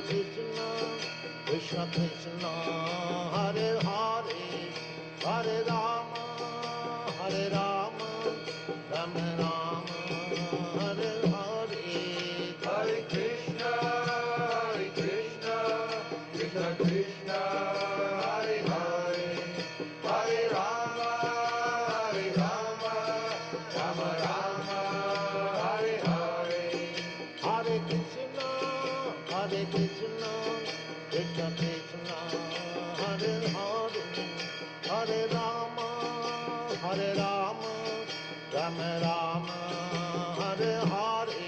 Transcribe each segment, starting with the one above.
Krishna, Krishna Krishna, Hare Hare, Hare Rama, Hare Rama, Rama Rama, Hare Hare, Hare Krishna, Krishna Krishna, Hare Hare, Hare Rama, Rama Rama, Hare Hare, Hare Krishna, Krishna Krishna, Hare Hare, Hare Rama, Rama Rama, Hare Hare,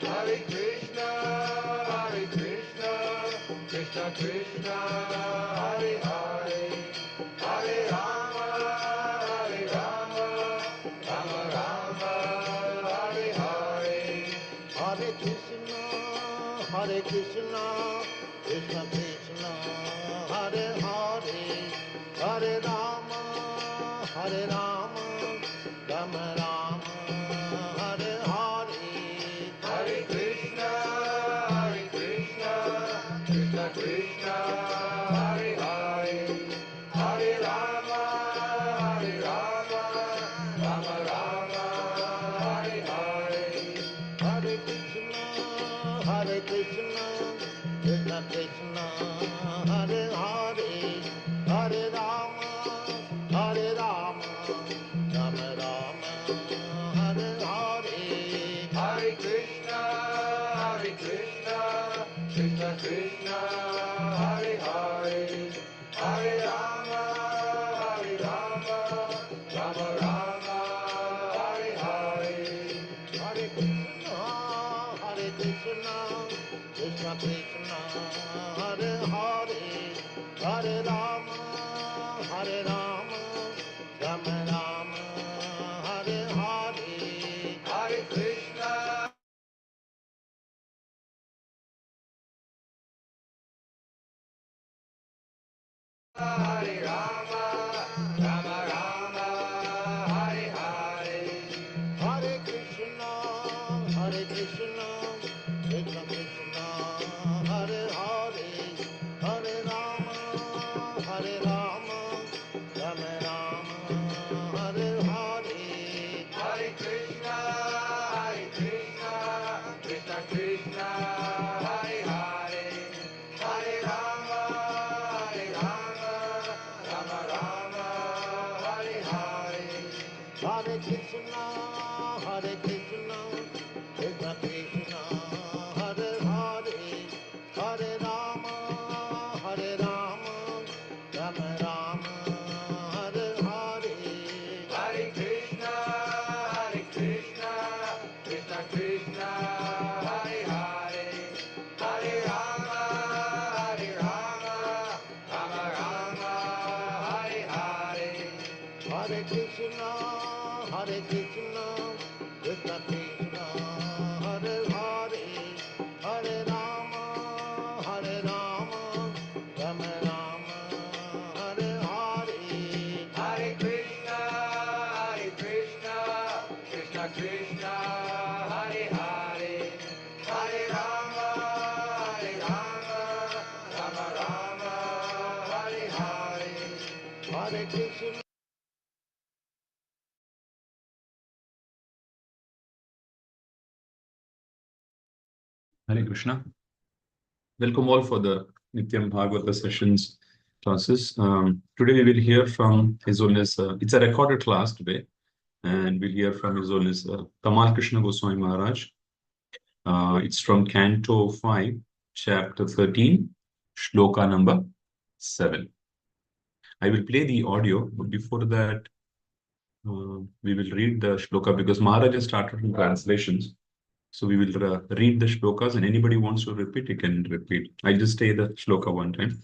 Hare Krishna, Krishna Krishna, Hare Hare, Hare Rama, Rama Rama, Hare Hare, Hare Krishna, Krishna Krishna, Hare Hare, Hare Rama, Rama Rama, Hare Hare, Hare Krishna, Krishna Krishna, Hare Hare, Hare Rama, Rama Rama, Hare Hare, Hare Krishna, Krishna Krishna, Hare Hare, Hare Rama, Rama Rama, Hare Hare, Hare Krishna, Krishna Krishna, Hare Hare, Hare Rama, Rama Rama, Hare Hare, Hare Krishna, Krishna Krishna, Hare Hare, Hare Rama, Rama Rama, Hare Hare, Hare Krishna, Hare Rama, Rama Rama, Hare Hare, Hare Krishna, Krishna Krishna, Hare Hare, Hare Rama, Rama Rama, Hare Hare, Hare Krishna, Krishna Krishna, Hare Hare, Hare Rama, Rama Rama, Hare Hare, Hare Krishna, Krishna Krishna, Hare Hare, Hare Rama, Rama Rama, Hare Hare, Hare Krishna, Krishna Krishna, Hare Hare, Hare Rama, Rama Rama, Hare Hare, Hare Krishna, Krishna Krishna, Hare Hare, Hare Rama, Rama Rama, Hare Hare, Hare Krishna, Krishna Krishna, Hare Hare, Hare Rama, Rama Rama, Hare Hare, Hare Krishna. Hare Krishna. Welcome all for the Nityam Bhagavata sessions classes. Today we will hear from His Holiness, it's a recorded class today, and we'll hear from His Holiness Tamal Krishna Goswami Maharaj. It's from Canto 5, Chapter 13, Shloka number 7. I will play the audio, but before that, we will read the shloka because Maharaj has started in translations. So we will read the shlokas, and anybody wants to repeat, you can repeat. I'll just say the shloka one time.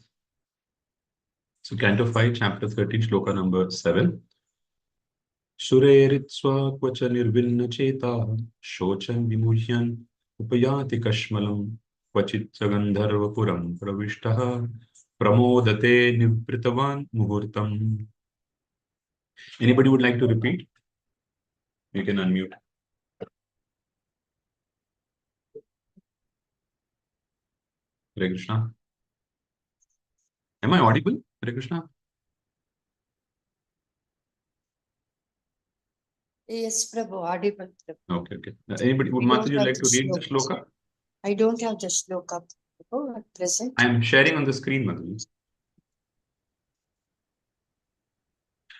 So Canto 5, Chapter 13, shloka number 7. Sureritsva kvacha nirvinna cheta shochan vimuhyan upayati kashmalam kvachit gandharva puram pravishtaha pramodate nivritavan muhurtam. Anybody would like to repeat? You can unmute. Hare Krishna. Am I audible? Hare Krishna. Yes, Prabhu, audible. Prabhu. Okay, okay. Anybody, would I don't Mataji have like to the read the shlokas. shloka? I don't have the shloka, Prabhu, at present. I am sharing on the screen, Mataji.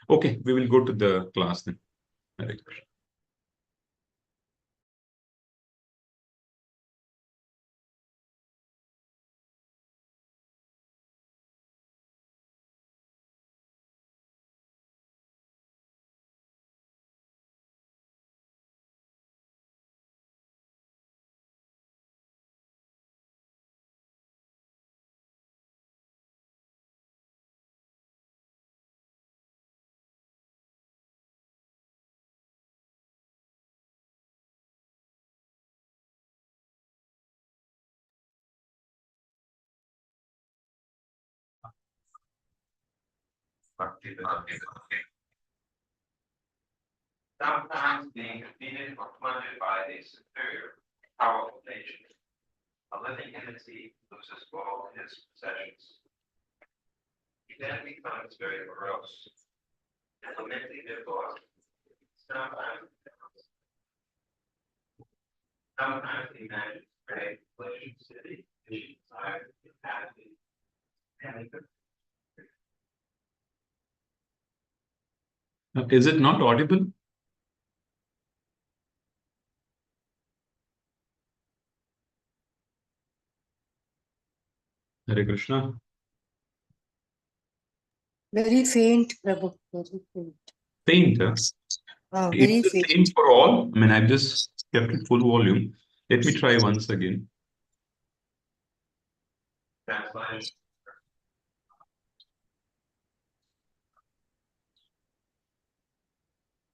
Okay, we will go to the class then. Hare Krishna. Sometimes being defeated or plundered by a superior, powerful nation, a living entity loses all his possessions. He then becomes very morose and lamenting their loss. Sometimes he imagines great pleasant city, which desires capacity, and Is it not audible? Hare Krishna. Very faint, Prabhu, very faint. Faint, huh? Very It's the faint. same for all. I mean, I've just kept it full volume. Let me try once again. translation.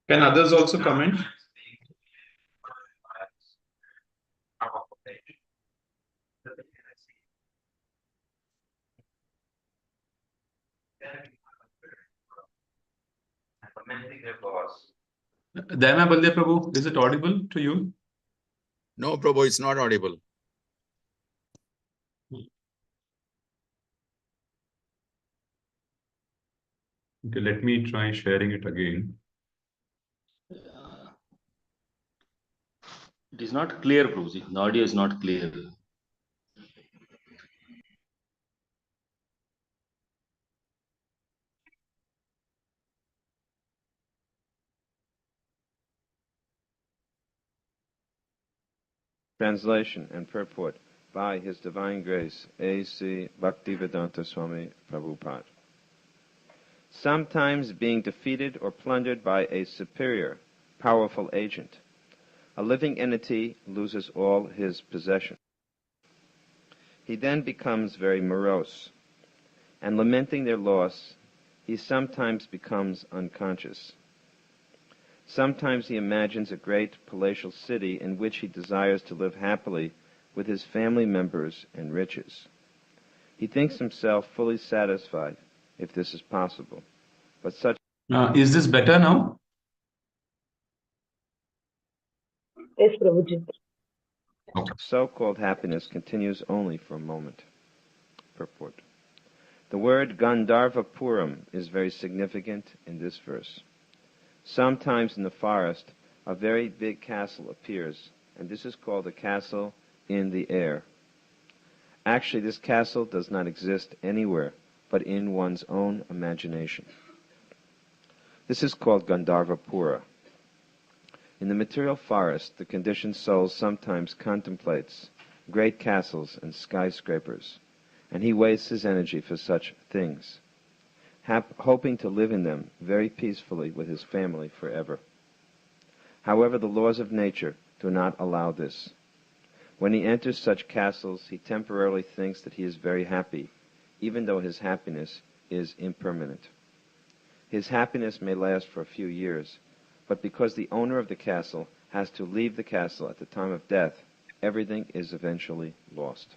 Can others also comment? Powerful nation, living entity. Then becomes very morose and lamenting their loss. Dayana Balde Prabhu, is it audible to you? No, Prabhu, it's not audible. Okay, let me try sharing it again. It is not clear, Prabhuji. The audio is not clear. Translation and purport by His Divine Grace, A.C. Bhaktivedanta Swami Prabhupada. Sometimes being defeated or plundered by a superior, powerful agent, a living entity loses all his possessions. He then becomes very morose, and lamenting their loss, he sometimes becomes unconscious. Sometimes he imagines a great palatial city in which he desires to live happily with his family members and riches. He thinks himself fully satisfied, if this is possible, but such Is this better now? Yes, Prabhuji. Okay. so-called happiness continues only for a moment. Purport. The word Gandharva Puram is very significant in this verse. Sometimes in the forest, a very big castle appears, and this is called a castle in the air. Actually, this castle does not exist anywhere but in one's own imagination. This is called Gandharvapura. In the material forest, the conditioned soul sometimes contemplates great castles and skyscrapers, and he wastes his energy for such things, hoping to live in them very peacefully with his family forever. However, the laws of nature do not allow this. When he enters such castles, he temporarily thinks that he is very happy, even though his happiness is impermanent. His happiness may last for a few years, but because the owner of the castle has to leave the castle at the time of death, everything is eventually lost.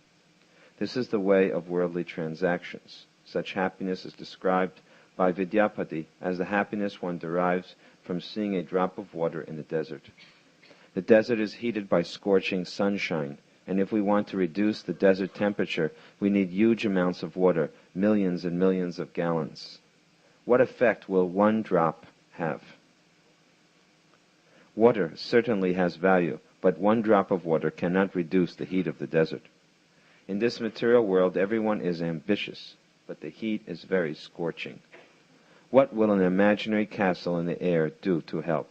This is the way of worldly transactions. Such happiness is described by Vidyapati as the happiness one derives from seeing a drop of water in the desert. The desert is heated by scorching sunshine, And if we want to reduce the desert temperature, we need huge amounts of water, millions and millions of gallons. What effect will one drop have? Water certainly has value, but one drop of water cannot reduce the heat of the desert. In this material world, everyone is ambitious, but the heat is very scorching. What will an imaginary castle in the air do to help?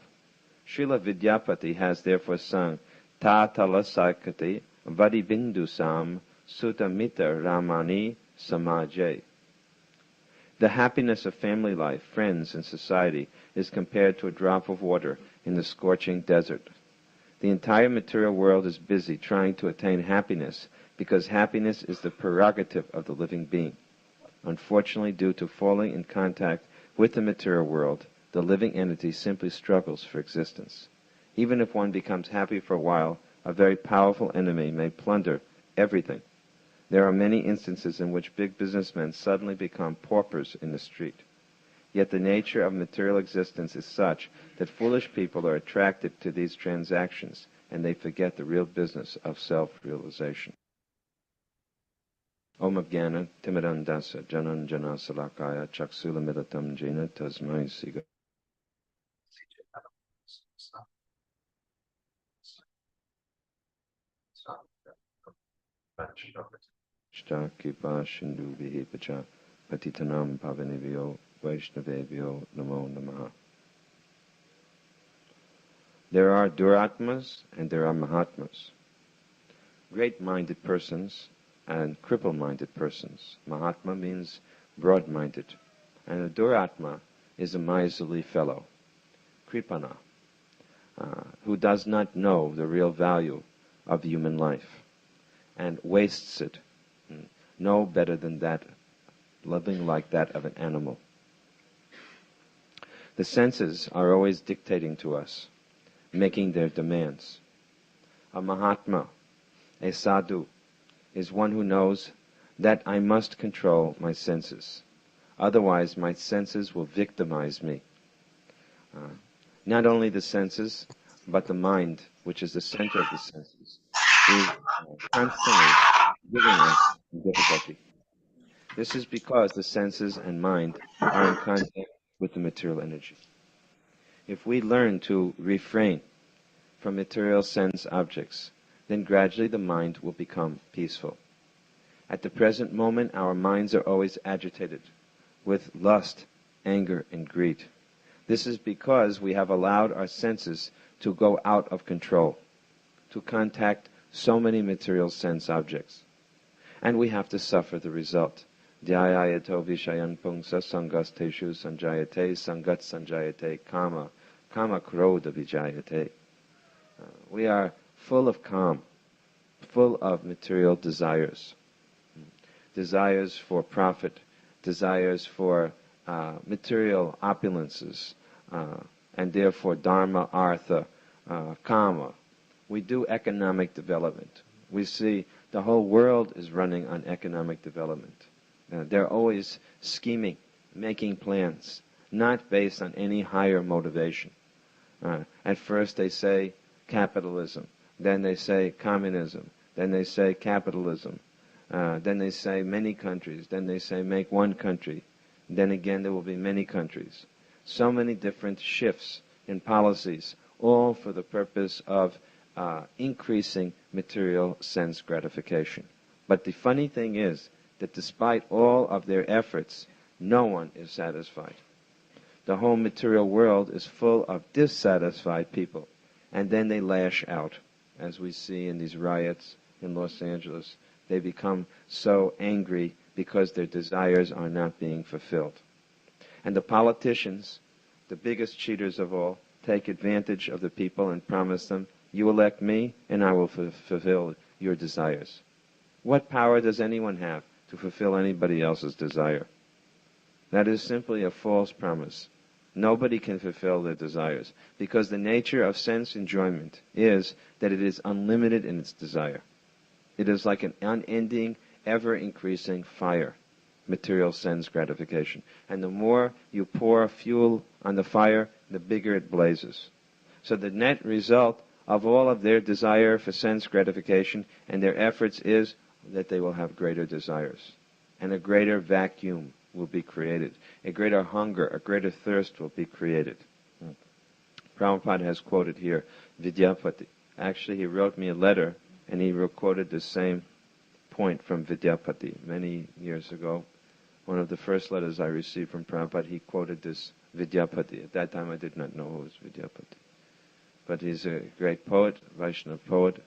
Srila Vidyapati has therefore sung Ta talasakati vadibindusam sutamita ramani samaje. The happiness of family life, friends, and society is compared to a drop of water in the scorching desert. The entire material world is busy trying to attain happiness because happiness is the prerogative of the living being. Unfortunately, due to falling in contact with the material world, the living entity simply struggles for existence. Even if one becomes happy for a while, a very powerful enemy may plunder everything. There are many instances in which big businessmen suddenly become paupers in the street. Yet the nature of material existence is such that foolish people are attracted to these transactions, and they forget the real business of self-realization. Om Abhyana Timirandasa Janan Jana Salakaya Chaksulamidatam Jena Tasmai Siga Shta Kipa Shindu Vihipacha Patitanam Pavanivyo Vaishnavevyo Namo Namaha. There are Duratmas and there are Mahatmas. Great-minded persons and cripple-minded persons. Mahatma means broad-minded. And a Duratma is a miserly fellow, Kripana, who does not know the real value of human life and wastes it, no better than that, living like that of an animal. The senses are always dictating to us, making their demands. A Mahatma, a sadhu, is one who knows that I must control my senses. Otherwise, my senses will victimize me. Not only the senses, but the mind, which is the center of the senses, is constantly giving us difficulty. This is because the senses and mind are in contact with the material energy. If we learn to refrain from material sense objects, then gradually the mind will become peaceful. At the present moment, our minds are always agitated with lust, anger, and greed. This is because we have allowed our senses to go out of control, to contact so many material sense objects. And we have to suffer the result. Dhyayato vishayan pungsa sangasteshu sanjayate sangat sanjayate kama krodha vijayate. We are full of calm, full of material desires. Desires for profit, desires for material opulences, and therefore dharma, artha, kama. We do economic development. We see the whole world is running on economic development. They're always scheming, making plans, not based on any higher motivation. At first they say capitalism, then they say communism, then they say capitalism, then they say many countries, then they say make one country, then again there will be many countries. So many different shifts in policies, all for the purpose of increasing material sense gratification. But the funny thing is that despite all of their efforts, no one is satisfied. The whole material world is full of dissatisfied people, and then they lash out, as we see in these riots in Los Angeles. They become so angry because their desires are not being fulfilled. And the politicians, the biggest cheaters of all, take advantage of the people and promise them, you elect me and I will fulfill your desires. What power does anyone have to fulfill anybody else's desire? That is simply a false promise. Nobody can fulfill their desires, because the nature of sense enjoyment is that it is unlimited in its desire. It is like an unending, ever-increasing fire, material sense gratification. And the more you pour fuel on the fire, the bigger it blazes. So the net result of all of their desire for sense gratification, and their efforts is that they will have greater desires. And a greater vacuum will be created. A greater hunger, a greater thirst will be created. Prabhupada has quoted here Vidyapati. Actually, he wrote me a letter, and he quoted the same point from Vidyapati many years ago. One of the first letters I received from Prabhupada, he quoted this Vidyapati. At that time, I did not know who was Vidyapati. But he's a great poet, Vaishnava poet.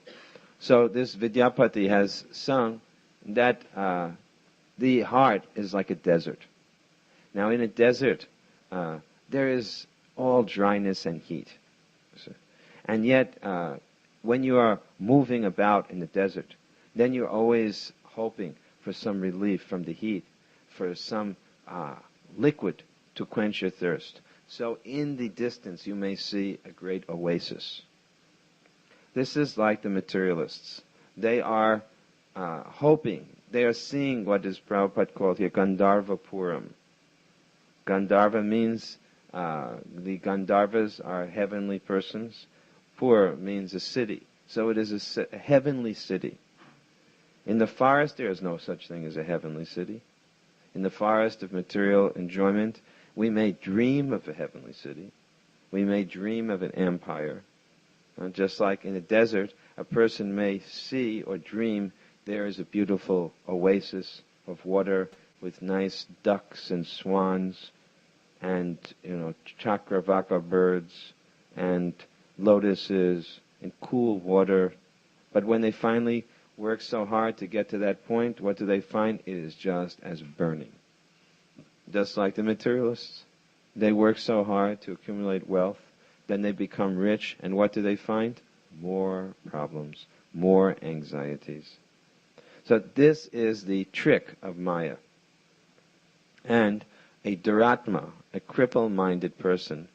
So this Vidyapati has sung that the heart is like a desert. Now in a desert, there is all dryness and heat. And yet, when you are moving about in the desert, then you're always hoping for some relief from the heat, for some liquid to quench your thirst. So in the distance you may see a great oasis. This is like the materialists. They are hoping, they are seeing what is Prabhupada called here Gandharva Puram. Gandharva means the Gandharvas are heavenly persons. Pur means a city. So it is a heavenly city. In the forest there is no such thing as a heavenly city. In the forest of material enjoyment, we may dream of a heavenly city. We may dream of an empire. Just like in a desert, a person may see or dream there is a beautiful oasis of water with nice ducks and swans and, chakravaka birds and lotuses and cool water. But when they finally work so hard to get to that point, what do they find? It is just as burning. Just like the materialists. They work so hard to accumulate wealth, then they become rich, and what do they find? More problems, more anxieties. So this is the trick of Maya. And a Duratma, a cripple-minded person,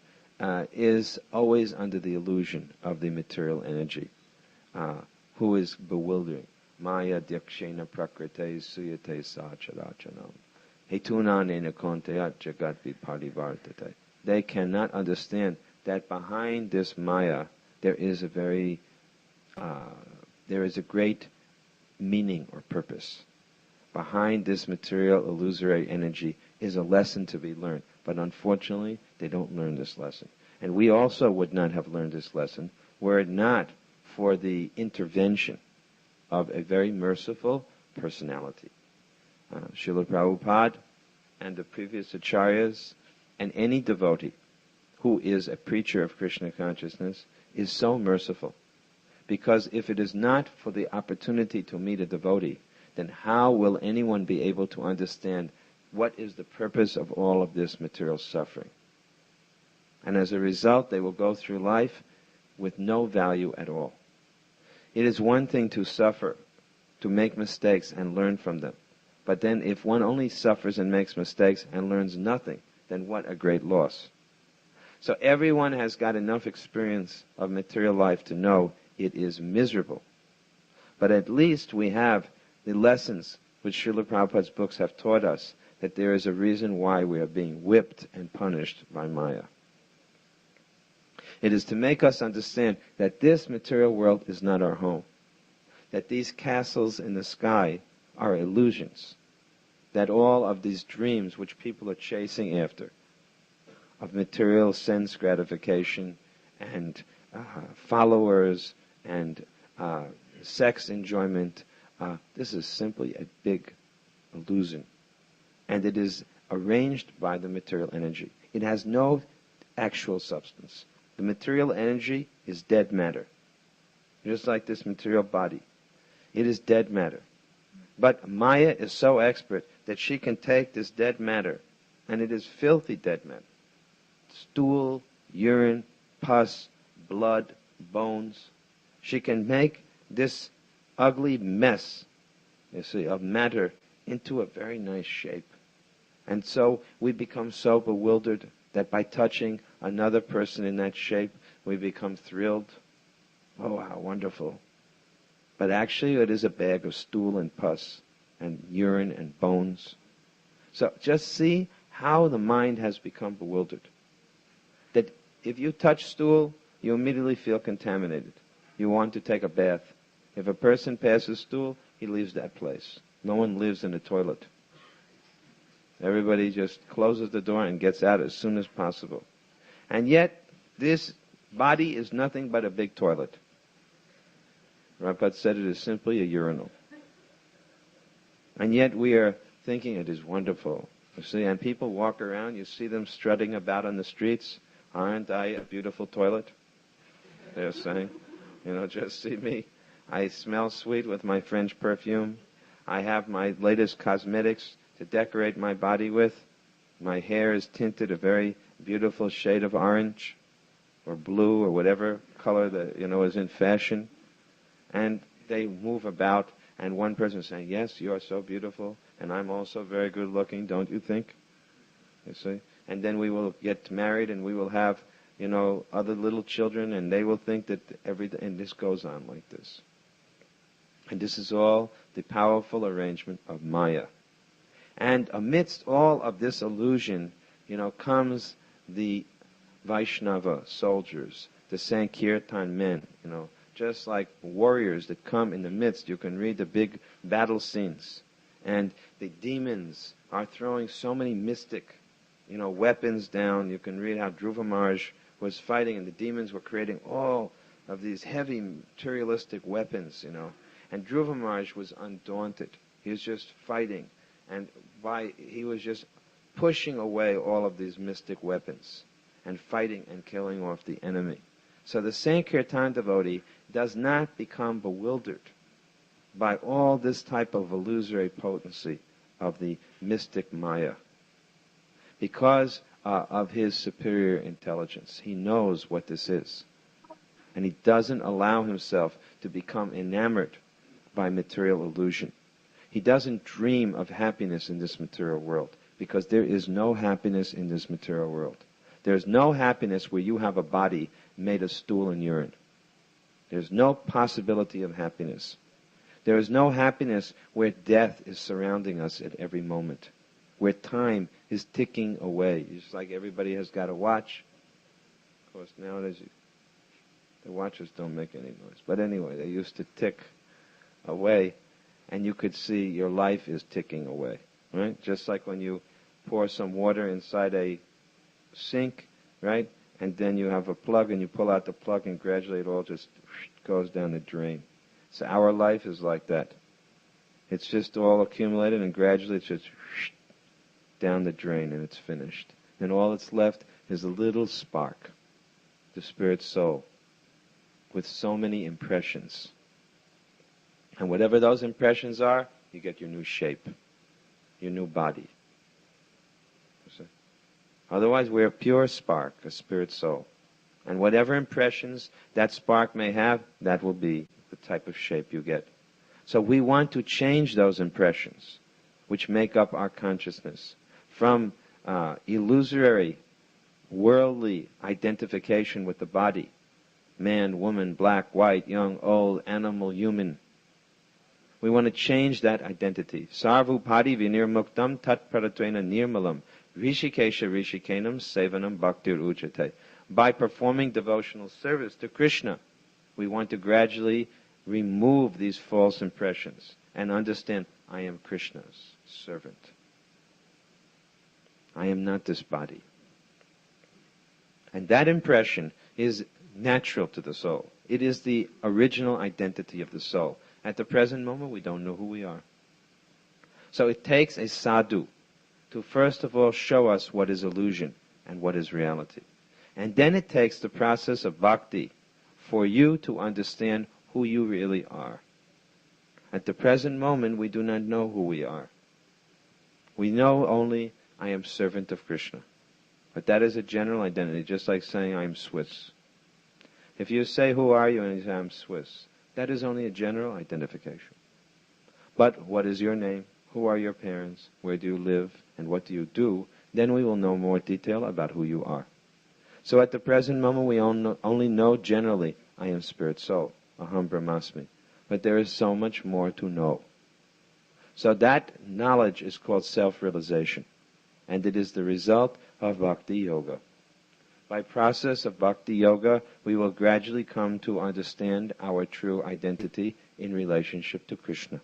is always under the illusion of the material energy, who is bewildering. Maya Dyakshena Prakrite Suyate Sacharachanam. Hetunanena Konteyat Jagat Viparivartate. They cannot understand that behind this Maya there is a great meaning or purpose. Behind this material illusory energy is a lesson to be learned. But unfortunately, they don't learn this lesson. And we also would not have learned this lesson were it not for the intervention of a very merciful personality. Srila Prabhupada and the previous acharyas and any devotee who is a preacher of Krishna consciousness is so merciful. Because if it is not for the opportunity to meet a devotee, then how will anyone be able to understand what is the purpose of all of this material suffering? And as a result, they will go through life with no value at all. It is one thing to suffer, to make mistakes and learn from them. But then if one only suffers and makes mistakes and learns nothing, then what a great loss. So everyone has got enough experience of material life to know it is miserable. But at least we have the lessons which Srila Prabhupada's books have taught us, that there is a reason why we are being whipped and punished by Maya. It is to make us understand that this material world is not our home, that these castles in the sky are illusions, that all of these dreams which people are chasing after, of material sense gratification and followers and sex enjoyment, this is simply a big illusion. And it is arranged by the material energy. It has no actual substance. The material energy is dead matter, just like this material body. It is dead matter. But Maya is so expert that she can take this dead matter, and it is filthy dead matter. Stool, urine, pus, blood, bones. She can make this ugly mess, of matter into a very nice shape. And so we become so bewildered that by touching another person in that shape, we become thrilled. Oh, how wonderful. But actually it is a bag of stool and pus and urine and bones. So just see how the mind has become bewildered. That if you touch stool, you immediately feel contaminated. You want to take a bath. If a person passes stool, he leaves that place. No one lives in a toilet. Everybody just closes the door and gets out as soon as possible. And yet, this body is nothing but a big toilet. Prabhupada said it is simply a urinal. And yet we are thinking it is wonderful. You see, and people walk around, you see them strutting about on the streets. Aren't I a beautiful toilet? They're saying, just see me. I smell sweet with my French perfume. I have my latest cosmetics to decorate my body with. My hair is tinted a very beautiful shade of orange or blue or whatever color that, is in fashion. And they move about, and one person is saying, yes, you are so beautiful, and I'm also very good looking, don't you think? You see? And then we will get married, and we will have, other little children, and they will think that and this goes on like this. And this is all the powerful arrangement of Maya. And amidst all of this illusion, comes the Vaishnava soldiers, the Sankirtan men, just like warriors that come in the midst. You can read the big battle scenes. And the demons are throwing so many mystic, weapons down. You can read how Dhruva Maharaj was fighting, and the demons were creating all of these heavy materialistic weapons, And Dhruva Maharaj was undaunted. He was just fighting. And he was just pushing away all of these mystic weapons and fighting and killing off the enemy. So the Sankirtan devotee does not become bewildered by all this type of illusory potency of the mystic Maya because of his superior intelligence. He knows what this is. And he doesn't allow himself to become enamored by material illusion. He doesn't dream of happiness in this material world because there is no happiness in this material world. There's no happiness where you have a body made of stool and urine. There's no possibility of happiness. There is no happiness where death is surrounding us at every moment, where time is ticking away. It's like everybody has got a watch. Of course, nowadays the watches don't make any noise. But anyway, they used to tick away, and you could see your life is ticking away, right? Just like when you pour some water inside a sink, right? And then you have a plug, and you pull out the plug, and gradually it all just goes down the drain. So our life is like that. It's just all accumulated, and gradually it's just down the drain, and it's finished. And all that's left is a little spark, the spirit soul, with so many impressions. And whatever those impressions are, you get your new shape, your new body. Otherwise, we're a pure spark, a spirit soul. And whatever impressions that spark may have, that will be the type of shape you get. So we want to change those impressions, which make up our consciousness, from illusory, worldly identification with the body, man, woman, black, white, young, old, animal, human. We want to change that identity. Sarvupadi vinirmuktam tat paratvena nirmalam rishikesha rishikenam sevanam bhaktir ujate. By performing devotional service to Krishna, we want to gradually remove these false impressions and understand, I am Krishna's servant. I am not this body. And that impression is natural to the soul. It is the original identity of the soul. At the present moment, we don't know who we are. So it takes a sadhu to first of all show us what is illusion and what is reality. And then it takes the process of bhakti for you to understand who you really are. At the present moment, we do not know who we are. We know only, I am servant of Krishna. But that is a general identity, just like saying, I am Swiss. If you say, who are you? And you say, I'm Swiss. That is only a general identification. But what is your name? Who are your parents? Where do you live? And what do you do? Then we will know more detail about who you are. So at the present moment, we only know generally, I am spirit soul, aham brahmasmi. But there is so much more to know. So that knowledge is called self-realization. And it is the result of bhakti yoga. By process of bhakti yoga, we will gradually come to understand our true identity in relationship to Krishna.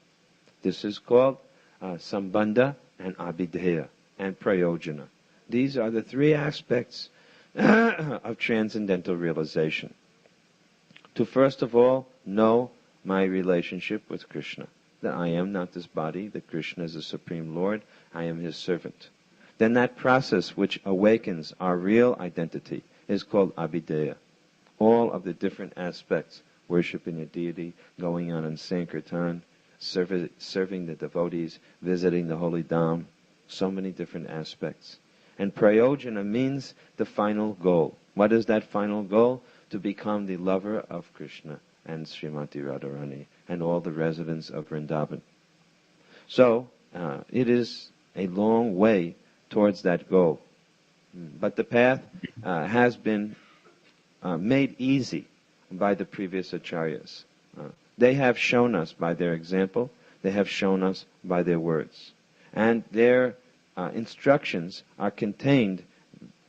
This is called sambandha and abhideya and prayojana. These are the three aspects of transcendental realization. To first of all know my relationship with Krishna, that I am not this body, that Krishna is the Supreme Lord, I am His servant. Then that process which awakens our real identity is called abhideya. All of the different aspects, worshiping a deity, going on in Sankirtan, serving the devotees, visiting the holy dham, so many different aspects. And prayojana means the final goal. What is that final goal? To become the lover of Krishna and Srimati Radharani and all the residents of Vrindavan. So, it is a long way towards that goal. But the path has been made easy by the previous acharyas. They have shown us by their example, they have shown us by their words. And their instructions are contained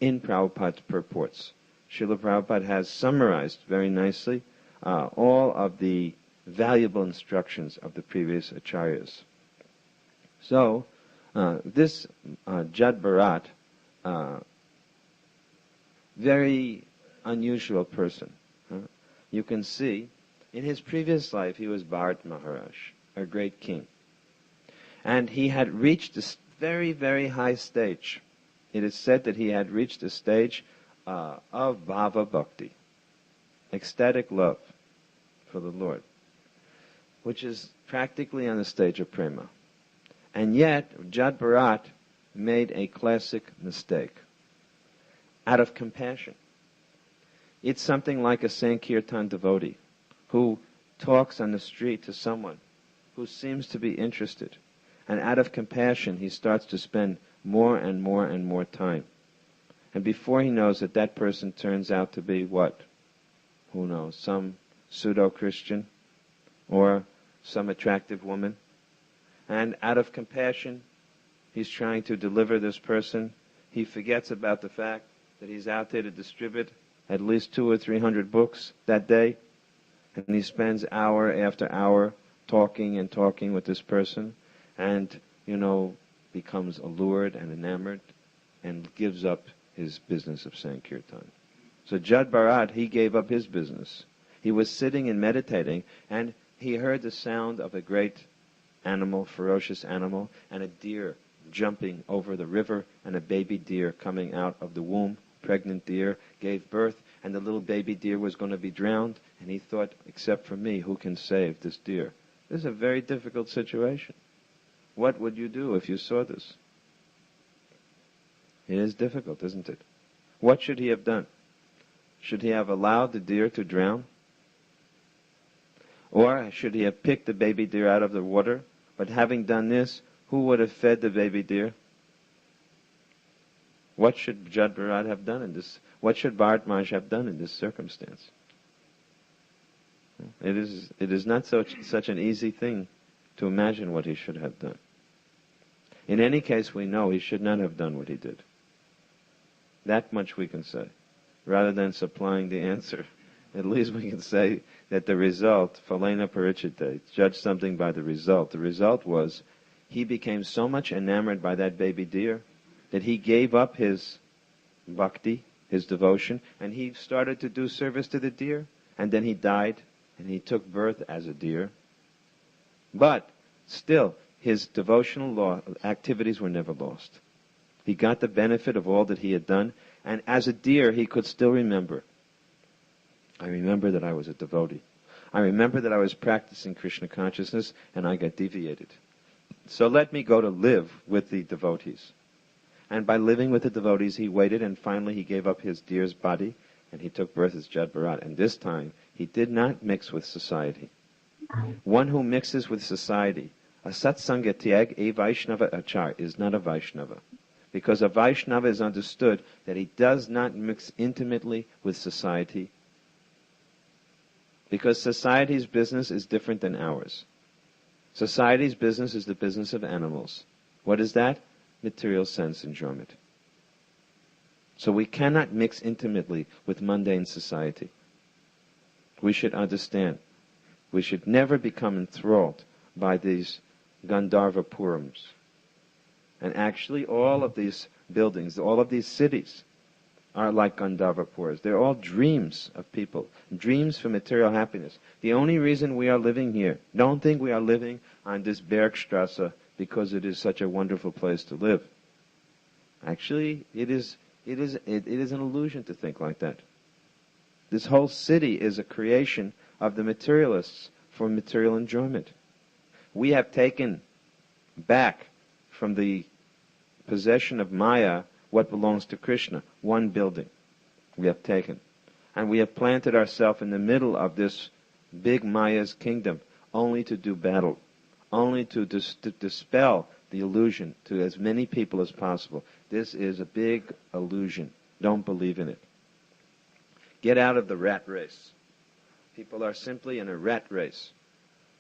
in Prabhupada's purports. Srila Prabhupada has summarized very nicely all of the valuable instructions of the previous acharyas. So, this Jad Bharat, very unusual person. You can see, in his previous life he was Bharat Maharaj, a great king. And he had reached this very, very high stage. It is said that he had reached a stage of bhava bhakti, ecstatic love for the Lord, which is practically on the stage of prema. And yet, Jad Bharat made a classic mistake. Out of compassion. It's something like a Sankirtan devotee who talks on the street to someone who seems to be interested. And out of compassion, he starts to spend more and more and more time. And before he knows it, that person turns out to be what? Who knows? Some pseudo-Christian or some attractive woman. And out of compassion, he's trying to deliver this person. He forgets about the fact that he's out there to distribute at least 200 or 300 books that day. And he spends hour after hour talking and talking with this person. And, becomes allured and enamored and gives up his business of Sankirtan. So Jad Bharat, he gave up his business. He was sitting and meditating, and he heard the sound of a great animal, ferocious animal, and a deer jumping over the river, and a baby deer coming out of the womb, pregnant deer, gave birth, and the little baby deer was going to be drowned, and he thought, except for me, who can save this deer? This is a very difficult situation. What would you do if you saw this? It is difficult, isn't it? What should he have done? Should he have allowed the deer to drown? Or should he have picked the baby deer out of the water? But having done this, who would have fed the baby deer? What should Jad Bharat have done in this? What should Bharat Maharaj have done in this circumstance? It is not such an easy thing to imagine what he should have done. In any case, we know he should not have done what he did. That much we can say. Rather than supplying the answer, at least we can say that the result, phalena parichite, judge something by the result. The result was he became so much enamored by that baby deer that he gave up his bhakti, his devotion, and he started to do service to the deer, and then he died, and he took birth as a deer. But still, his devotional activities were never lost. He got the benefit of all that he had done, and as a deer, he could still remember. I remember that I was a devotee. I remember that I was practicing Krishna consciousness, and I got deviated. So let me go to live with the devotees. And by living with the devotees, he waited, and finally he gave up his deer's body, and he took birth as Jad Bharat. And this time, he did not mix with society. One who mixes with society, a satsanga tyag, a Vaishnava achar, is not a Vaishnava. Because a Vaishnava is understood that he does not mix intimately with society. Because society's business is different than ours. Society's business is the business of animals. What is that? Material sense enjoyment. So we cannot mix intimately with mundane society. We should understand. We should never become enthralled by these Gandharva Purams. And actually all of these buildings, all of these cities are like Gandharva Purams. They're all dreams of people, dreams for material happiness. The only reason we are living here, don't think we are living on this Bergstrasse because it is such a wonderful place to live. Actually, it is an illusion to think like that. This whole city is a creation of the materialists for material enjoyment. We have taken back from the possession of Maya what belongs to Krishna, one building we have taken. And we have planted ourselves in the middle of this big Maya's kingdom, only to do battle, only to dispel the illusion to as many people as possible. This is a big illusion. Don't believe in it. Get out of the rat race. People are simply in a rat race,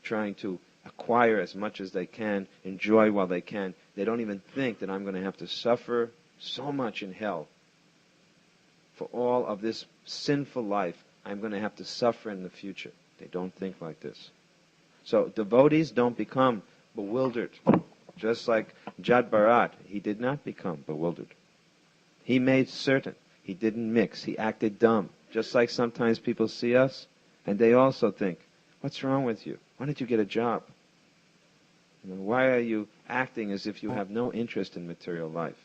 trying to acquire as much as they can, enjoy while they can. They don't even think that I'm going to have to suffer so much in hell for all of this sinful life. I'm going to have to suffer in the future. They don't think like this. So devotees don't become bewildered. Just like Jad Bharat, he did not become bewildered. He made certain he didn't mix. He acted dumb. Just like sometimes people see us and they also think, what's wrong with you? Why don't you get a job? Why are you acting as if you have no interest in material life?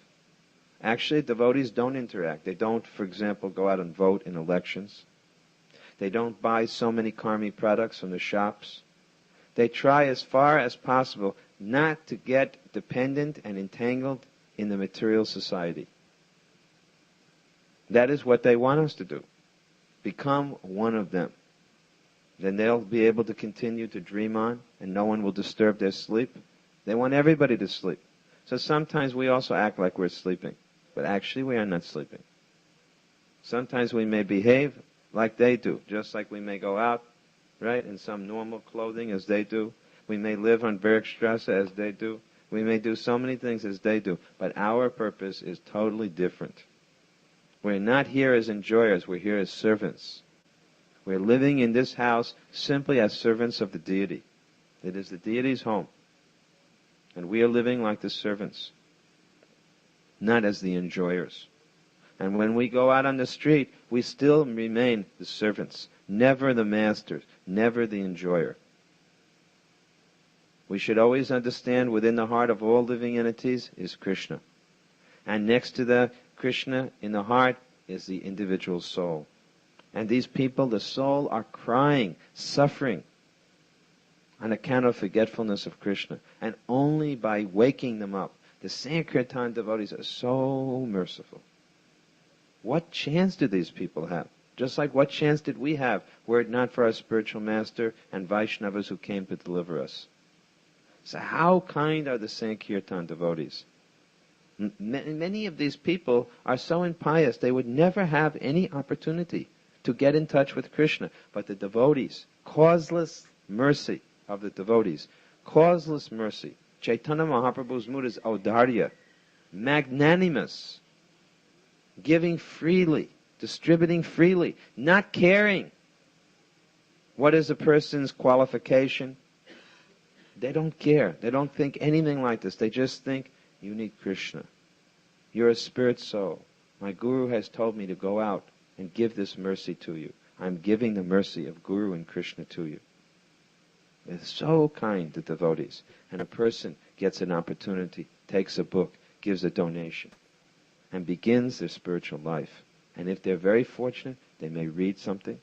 Actually, devotees don't interact. They don't, for example, go out and vote in elections. They don't buy so many karmi products from the shops. They try as far as possible not to get dependent and entangled in the material society. That is what they want us to do. Become one of them. Then they'll be able to continue to dream on and no one will disturb their sleep. They want everybody to sleep. So sometimes we also act like we're sleeping, but actually we are not sleeping. Sometimes we may behave like they do, just like we may go out, right, in some normal clothing as they do. We may live on Bergstrasse as they do. We may do so many things as they do, but our purpose is totally different. We're not here as enjoyers, we're here as servants. We're living in this house simply as servants of the deity. It is the deity's home. And we are living like the servants, not as the enjoyers. And when we go out on the street, we still remain the servants, never the masters, never the enjoyer. We should always understand within the heart of all living entities is Krishna. And next to the Krishna in the heart is the individual soul. And these people, the soul, are crying, suffering on account of forgetfulness of Krishna. And only by waking them up, the Sankirtan devotees are so merciful. What chance do these people have? Just like what chance did we have were it not for our spiritual master and Vaishnavas who came to deliver us? So how kind are the Sankirtan devotees? Many of these people are so impious they would never have any opportunity to get in touch with Krishna. But the devotees, causeless mercy of the devotees, causeless mercy. Chaitanya Mahaprabhu's mood is audarya, magnanimous, giving freely, distributing freely, not caring what is a person's qualification. They don't care. They don't think anything like this. They just think, you need Krishna. You're a spirit soul. My Guru has told me to go out and give this mercy to you. I'm giving the mercy of Guru and Krishna to you. They're so kind, the devotees. And a person gets an opportunity, takes a book, gives a donation, and begins their spiritual life. And if they're very fortunate, they may read something.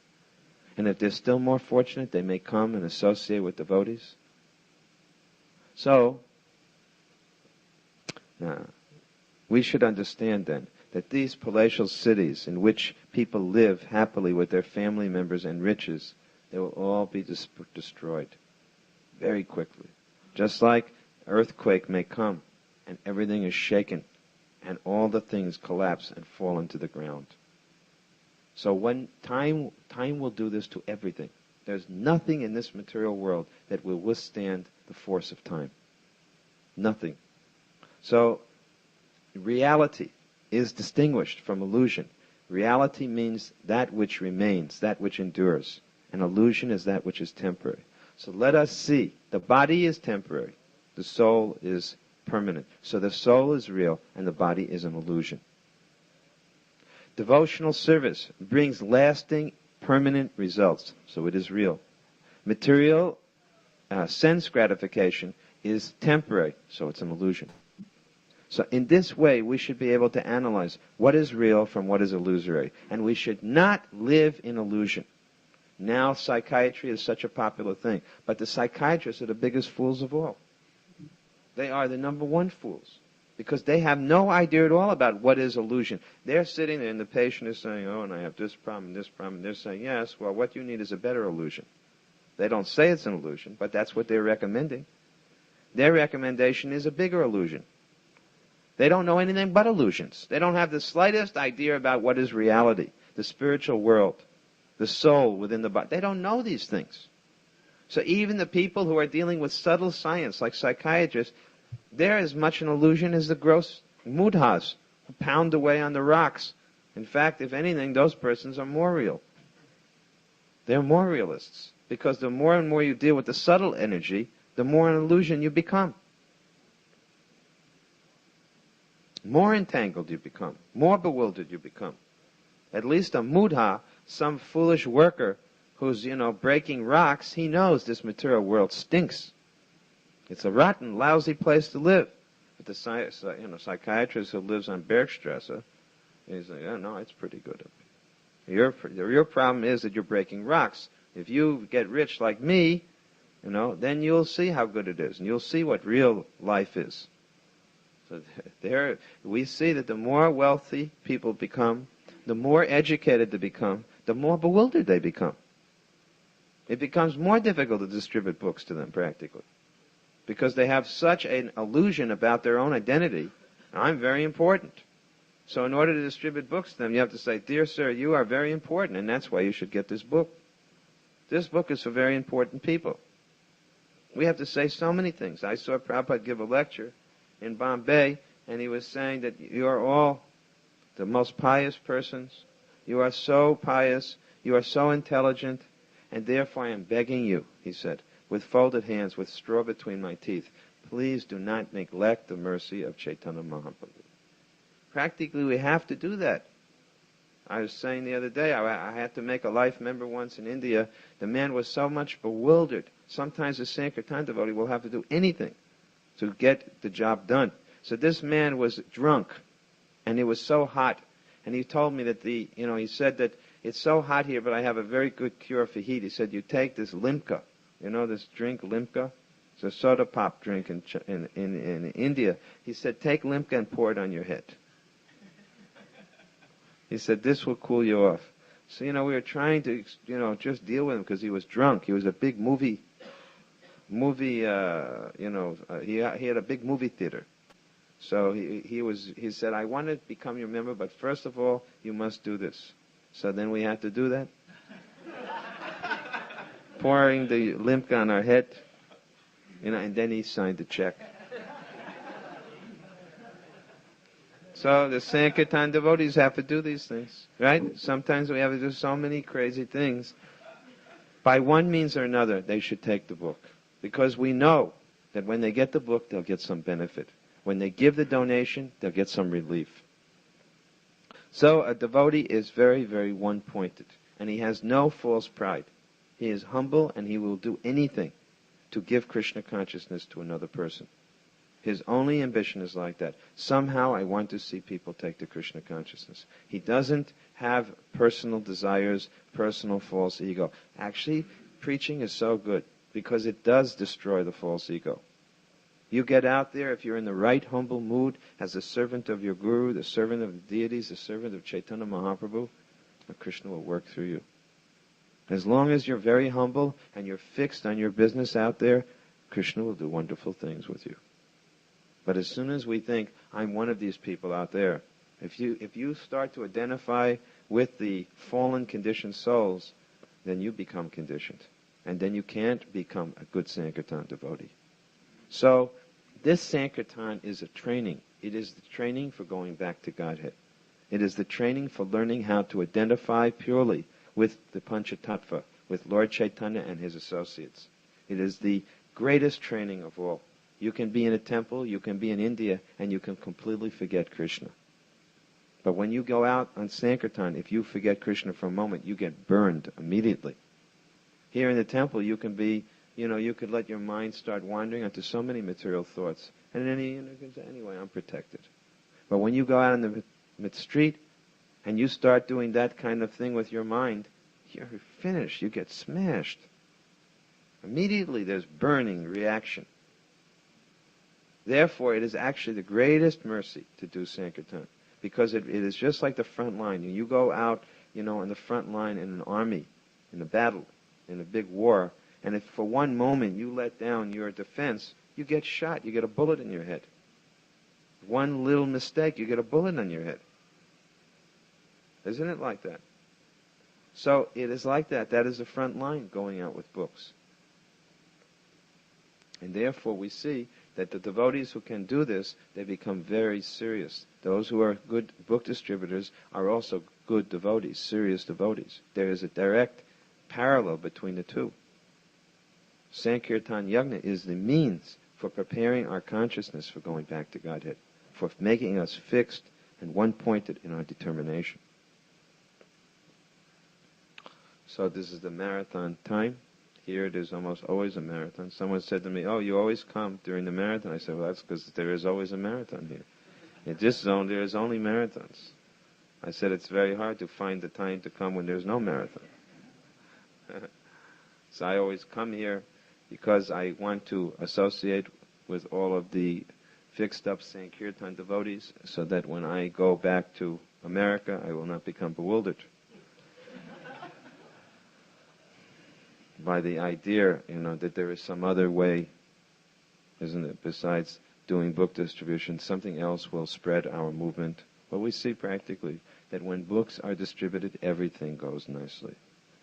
And if they're still more fortunate, they may come and associate with devotees. So, we should understand then that these palatial cities in which people live happily with their family members and riches, they will all be destroyed very quickly. Just like earthquake may come and everything is shaken and all the things collapse and fall into the ground. So when time will do this to everything. There's nothing in this material world that will withstand the force of time. Nothing. So reality is distinguished from illusion. Reality means that which remains, that which endures. And illusion is that which is temporary. So let us see. The body is temporary. The soul is permanent. So the soul is real and the body is an illusion. Devotional service brings lasting, permanent results. So it is real. Material sense gratification is temporary. So it's an illusion. So in this way, we should be able to analyze what is real from what is illusory. And we should not live in illusion. Now psychiatry is such a popular thing. But the psychiatrists are the biggest fools of all. They are the number one fools. Because they have no idea at all about what is illusion. They're sitting there and the patient is saying, oh, and I have this problem, and this problem. And they're saying, yes, well, what you need is a better illusion. They don't say it's an illusion, but that's what they're recommending. Their recommendation is a bigger illusion. They don't know anything but illusions. They don't have the slightest idea about what is reality, the spiritual world, the soul within the body. They don't know these things. So even the people who are dealing with subtle science, like psychiatrists, they're as much an illusion as the gross mudhas who pound away on the rocks. In fact, if anything, those persons are more real. They're more realists. Because the more and more you deal with the subtle energy, the more an illusion you become. More entangled you become. More bewildered you become. At least a mudha, some foolish worker who's, breaking rocks, he knows this material world stinks. It's a rotten, lousy place to live. But the psychiatrist who lives on Bergstrasse, he's like, oh, no, it's pretty good up here. Your problem is that you're breaking rocks. If you get rich like me, then you'll see how good it is, and you'll see what real life is. So there, we see that the more wealthy people become, the more educated they become, the more bewildered they become. It becomes more difficult to distribute books to them, practically. Because they have such an illusion about their own identity. I'm very important. So in order to distribute books to them, you have to say, dear sir, you are very important, and that's why you should get this book. This book is for very important people. We have to say so many things. I saw Prabhupada give a lecture in Bombay, and he was saying that you are all the most pious persons. You are so pious. You are so intelligent. And therefore I am begging you, he said, with folded hands, with straw between my teeth, please do not neglect the mercy of Chaitanya Mahaprabhu. Practically, we have to do that. I was saying the other day, I had to make a life member once in India. The man was so much bewildered. Sometimes a Sankirtan devotee will have to do anything to get the job done. So this man was drunk, and it was so hot. And he told me that he said that it's so hot here, but I have a very good cure for heat. He said, you take this limca. This drink, limca? It's a soda pop drink in India. He said, take limca and pour it on your head. He said, this will cool you off. So, we were trying to, just deal with him because he was drunk. He was a big movie, he had a big movie theater. So he said, I want to become your member, but first of all, you must do this. So then we had to do that. Pouring the limca on our head, and then he signed the check. So the Sankirtan devotees have to do these things, right? Sometimes we have to do so many crazy things. By one means or another, they should take the book. Because we know that when they get the book, they'll get some benefit. When they give the donation, they'll get some relief. So a devotee is very, very one-pointed. And he has no false pride. He is humble and he will do anything to give Krishna consciousness to another person. His only ambition is like that. Somehow I want to see people take to Krishna consciousness. He doesn't have personal desires, personal false ego. Actually, preaching is so good because it does destroy the false ego. You get out there, if you're in the right humble mood, as a servant of your Guru, the servant of the deities, the servant of Chaitanya Mahaprabhu, Krishna will work through you. As long as you're very humble and you're fixed on your business out there, Krishna will do wonderful things with you. But as soon as we think, I'm one of these people out there, if you start to identify with the fallen conditioned souls, then you become conditioned. And then you can't become a good Sankirtan devotee. So, this Sankirtan is a training. It is the training for going back to Godhead. It is the training for learning how to identify purely with the Panchatattva, with Lord Chaitanya and his associates. It is the greatest training of all. You can be in a temple, you can be in India, and you can completely forget Krishna. But when you go out on Sankirtan, if you forget Krishna for a moment, you get burned immediately. Here in the temple, you can be, you could let your mind start wandering onto so many material thoughts. And then, you can say, anyway, I'm protected. But when you go out on the street and you start doing that kind of thing with your mind, you're finished. You get smashed. Immediately there's burning reaction. Therefore, it is actually the greatest mercy to do Sankirtan, because it is just like the front line. You go out, on the front line in an army, in a battle, in a big war, and if for one moment you let down your defense, you get shot. You get a bullet in your head. One little mistake, you get a bullet on your head. Isn't it like that? So it is like that. That is the front line going out with books. And therefore we see that the devotees who can do this, they become very serious. Those who are good book distributors are also good devotees, serious devotees. There is a direct parallel between the two. Sankirtan Yagna is the means for preparing our consciousness for going back to Godhead, for making us fixed and one-pointed in our determination. So this is the marathon time. Here it is almost always a marathon. Someone said to me, "Oh, you always come during the marathon." I said, "Well, that's because there is always a marathon here. In this zone, there is only marathons." I said, "It's very hard to find the time to come when there's no marathon." So I always come here because I want to associate with all of the fixed-up Sankirtan devotees, so that when I go back to America, I will not become bewildered by the idea, that there is some other way, isn't it, besides doing book distribution, something else will spread our movement. But we see practically that when books are distributed, everything goes nicely.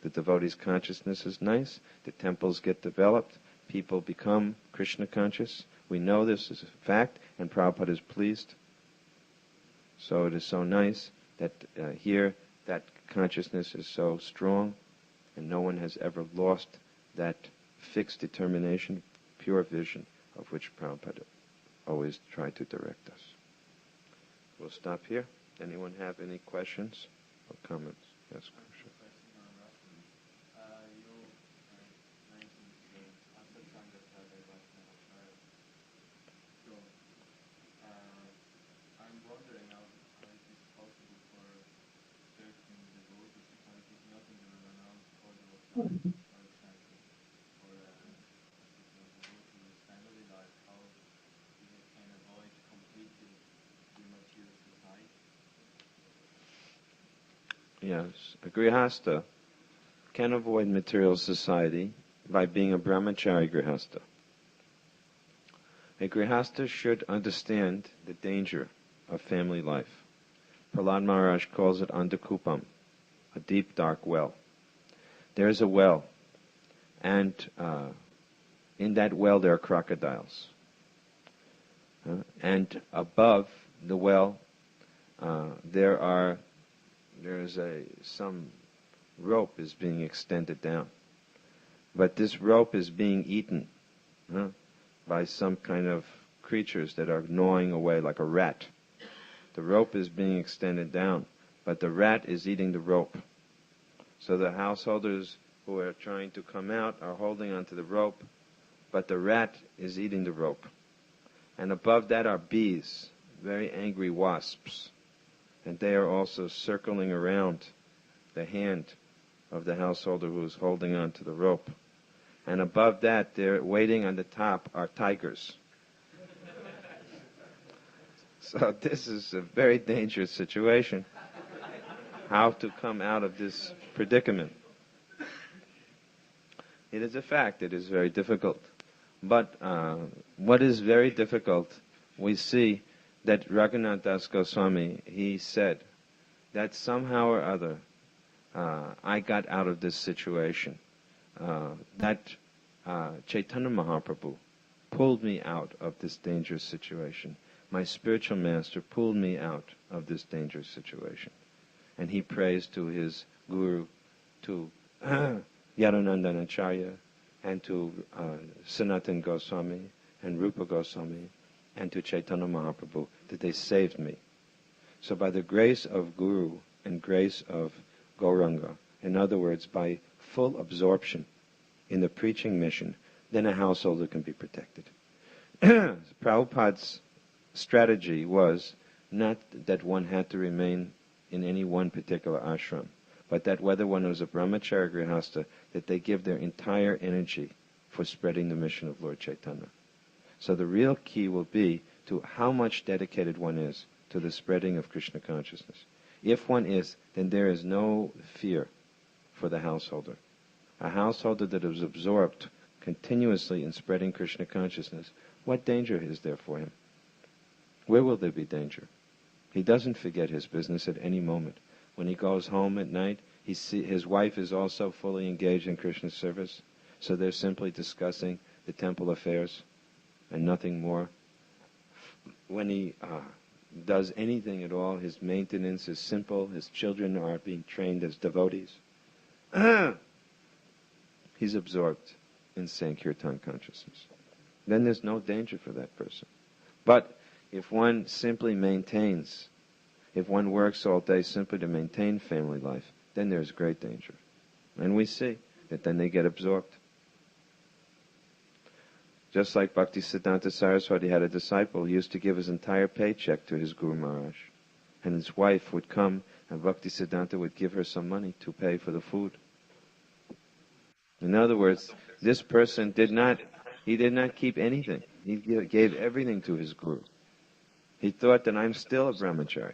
The devotees' consciousness is nice, the temples get developed, people become Krishna conscious. We know this is a fact, and Prabhupada is pleased. So it is so nice that here that consciousness is so strong, and no one has ever lost that fixed determination, pure vision, of which Prabhupada always tried to direct us. We'll stop here. Anyone have any questions or comments? Yes, Krishna. I'm wondering how it is possible for certain devotees to keep nothing to renounce all the time, for example, or a devotee with family life, how they can avoid completely the material society. Yes, a grihasta can avoid material society by being a brahmachari grihasta. A grihasta should understand the danger of family life. Prahlad Maharaj calls it andakupam, a deep dark well. There is a well, and in that well there are crocodiles. And above the well some rope is being extended down. But this rope is being eaten by some kind of creatures that are gnawing away like a rat. The rope is being extended down, but the rat is eating the rope. So the householders who are trying to come out are holding onto the rope, but the rat is eating the rope. And above that are bees, very angry wasps, and they are also circling around the hand of the householder who is holding onto the rope. And above that, they're waiting on the top, are tigers. So this is a very dangerous situation. How to come out of this predicament? It is a fact, it is very difficult. But what is very difficult, we see that Raghunath Das Goswami, he said that somehow or other I got out of this situation. That Chaitanya Mahaprabhu pulled me out of this dangerous situation my spiritual master pulled me out of this dangerous situation. And he prays to his guru, to Yadunandanacharya, and to Sanatana Goswami, and Rupa Goswami, and to Chaitanya Mahaprabhu, that they saved me. So by the grace of Guru and grace of Gauranga, in other words, by full absorption in the preaching mission, then a householder can be protected. Prabhupada's strategy was not that one had to remain in any one particular ashram, but that whether one was a brahmachari or grihastha, that they give their entire energy for spreading the mission of Lord Chaitanya. So the real key will be to how much dedicated one is to the spreading of Krishna consciousness. If one is, then there is no fear for the householder. A householder that is absorbed continuously in spreading Krishna consciousness, what danger is there for him? Where will there be danger? He doesn't forget his business at any moment. When he goes home at night, his wife is also fully engaged in Krishna's service, so they're simply discussing the temple affairs and nothing more. When he does anything at all, his maintenance is simple, his children are being trained as devotees. He's absorbed in Sankirtan consciousness. Then there's no danger for that person. But if one simply maintains, if one works all day simply to maintain family life, then there's great danger. And we see that then they get absorbed. Just like Bhaktisiddhanta Saraswati had a disciple who used to give his entire paycheck to his Guru Maharaj. And his wife would come and Bhaktisiddhanta would give her some money to pay for the food. In other words, this person did not keep anything. He gave everything to his Guru. He thought that I'm still a brahmachari.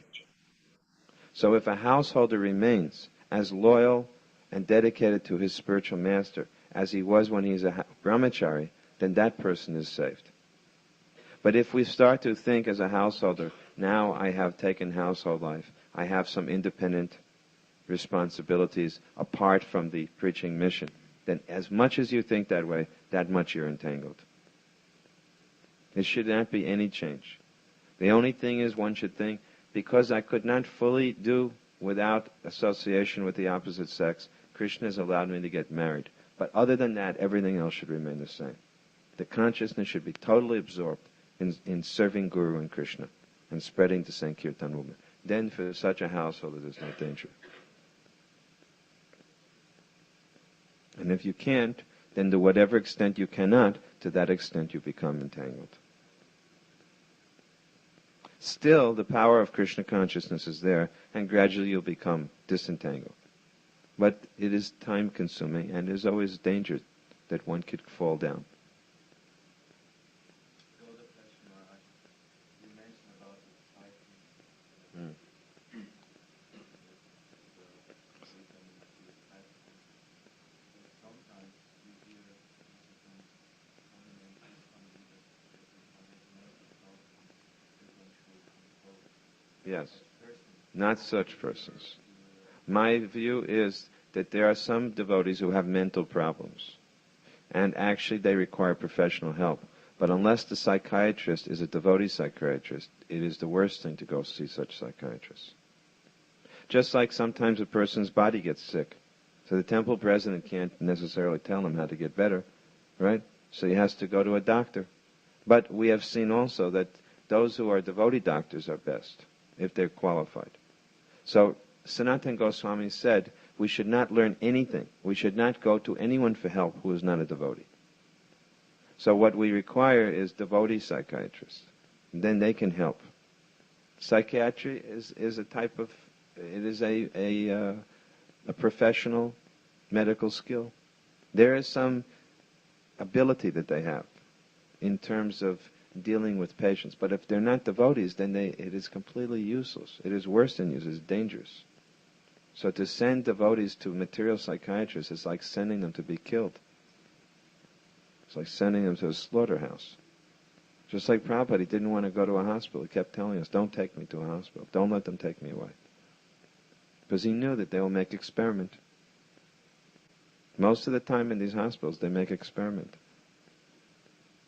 So if a householder remains as loyal and dedicated to his spiritual master as he was when he's a brahmachari, then that person is saved. But if we start to think as a householder, now I have taken household life, I have some independent responsibilities apart from the preaching mission, then as much as you think that way, that much you're entangled. There should not be any change. The only thing is one should think, because I could not fully do without association with the opposite sex, Krishna has allowed me to get married. But other than that, everything else should remain the same. The consciousness should be totally absorbed in serving Guru and Krishna and spreading the Sankirtan movement. Then for such a household, there's no danger. And if you can't, then to whatever extent you cannot, to that extent you become entangled. Still, the power of Krishna consciousness is there, and gradually you'll become disentangled. But it is time-consuming, and there's always danger that one could fall down. The other question, you mentioned about the cycling. Sometimes you hear from prominent Islamic leaders that they have mental problems that one should control. Yes, not such persons. My view is that there are some devotees who have mental problems, and actually they require professional help. But unless the psychiatrist is a devotee psychiatrist, it is the worst thing to go see such psychiatrists. Just like sometimes a person's body gets sick, so the temple president can't necessarily tell him how to get better, right? So he has to go to a doctor. But we have seen also that those who are devotee doctors are best, if they're qualified. So Sanatana Goswami said, we should not learn anything. We should not go to anyone for help who is not a devotee. So what we require is devotee psychiatrists. And then they can help. Psychiatry is a type of, it is a professional medical skill. There is some ability that they have in terms of dealing with patients. But if they're not devotees, then it is completely useless. It is worse than useless. It's dangerous. So to send devotees to material psychiatrists is like sending them to be killed. It's like sending them to a slaughterhouse. Just like Prabhupada, he didn't want to go to a hospital. He kept telling us, don't take me to a hospital. Don't let them take me away. Because he knew that they will make experiment. Most of the time in these hospitals, they make experiment.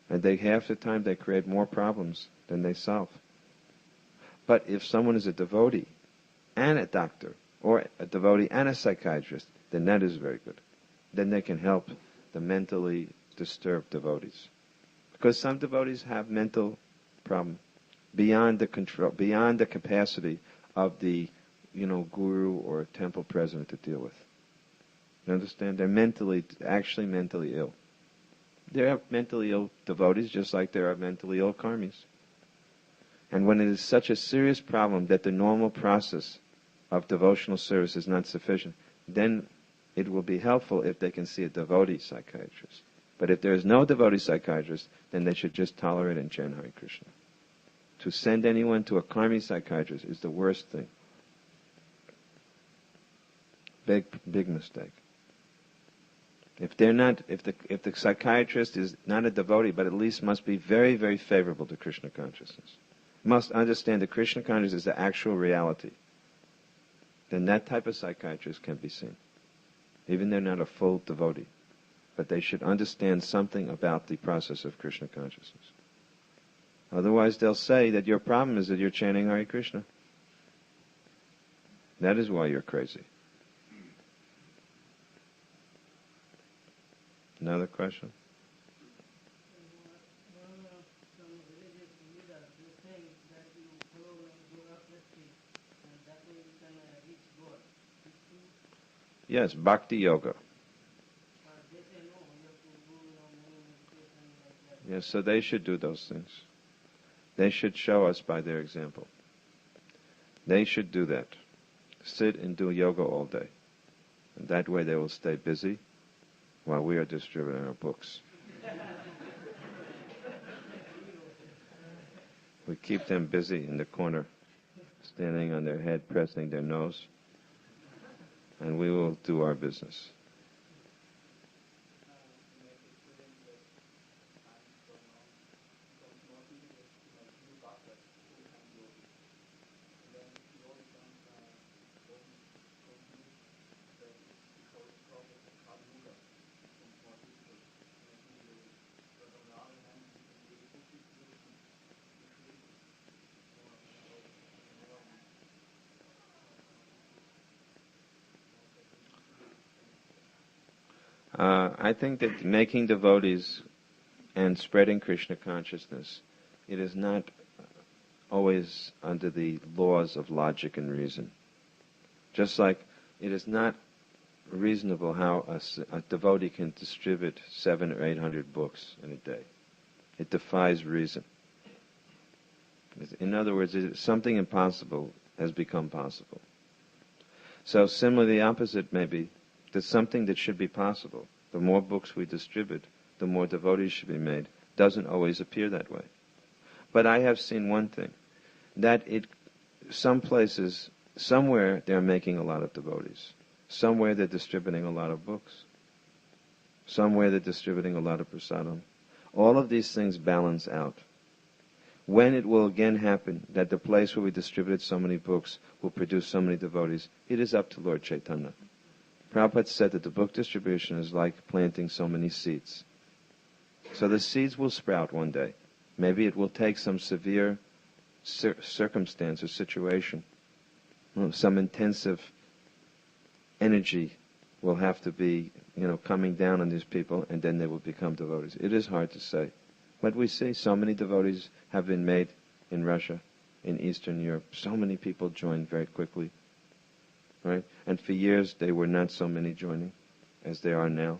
And half the time they create more problems than they solve. But if someone is a devotee and a doctor, or a devotee and a psychiatrist, then that is very good. Then they can help the mentally disturbed devotees. Because some devotees have mental problem beyond the control, beyond the capacity of the, guru or temple president to deal with. You understand? They're actually mentally ill. There are mentally ill devotees just like there are mentally ill karmis. And when it is such a serious problem that the normal process of devotional service is not sufficient, then it will be helpful if they can see a devotee psychiatrist. But if there is no devotee psychiatrist, then they should just tolerate and chant Hare Krishna. To send anyone to a karmi psychiatrist is the worst thing. Big mistake. If the psychiatrist is not a devotee, but at least must be very, very favorable to Krishna consciousness, must understand that Krishna consciousness is the actual reality, then that type of psychiatrist can be seen. Even they're not a full devotee, but they should understand something about the process of Krishna consciousness. Otherwise they'll say that your problem is that you're chanting Hare Krishna. That is why you're crazy. Another question? Yes, bhakti yoga. Yes, so they should do those things. They should show us by their example. They should do that. Sit and do yoga all day. And that way they will stay busy while we are distributing our books. We keep them busy in the corner, standing on their head, pressing their nose, and we will do our business. I think that making devotees and spreading Krishna consciousness, it is not always under the laws of logic and reason. Just like it is not reasonable how a devotee can distribute 700 or 800 books in a day. It defies reason. In other words, something impossible has become possible. So similarly, the opposite may be that something that should be possible, the more books we distribute, the more devotees should be made, doesn't always appear that way. But I have seen one thing, that some places, somewhere they're making a lot of devotees. Somewhere they're distributing a lot of books. Somewhere they're distributing a lot of prasadam. All of these things balance out. When it will again happen that the place where we distributed so many books will produce so many devotees, it is up to Lord Chaitanya. Prabhupada said that the book distribution is like planting so many seeds. So the seeds will sprout one day. Maybe it will take some severe circumstance or situation. Some intensive energy will have to be, coming down on these people, and then they will become devotees. It is hard to say. But we see so many devotees have been made in Russia, in Eastern Europe. So many people joined very quickly. Right? And for years there were not so many joining as there are now.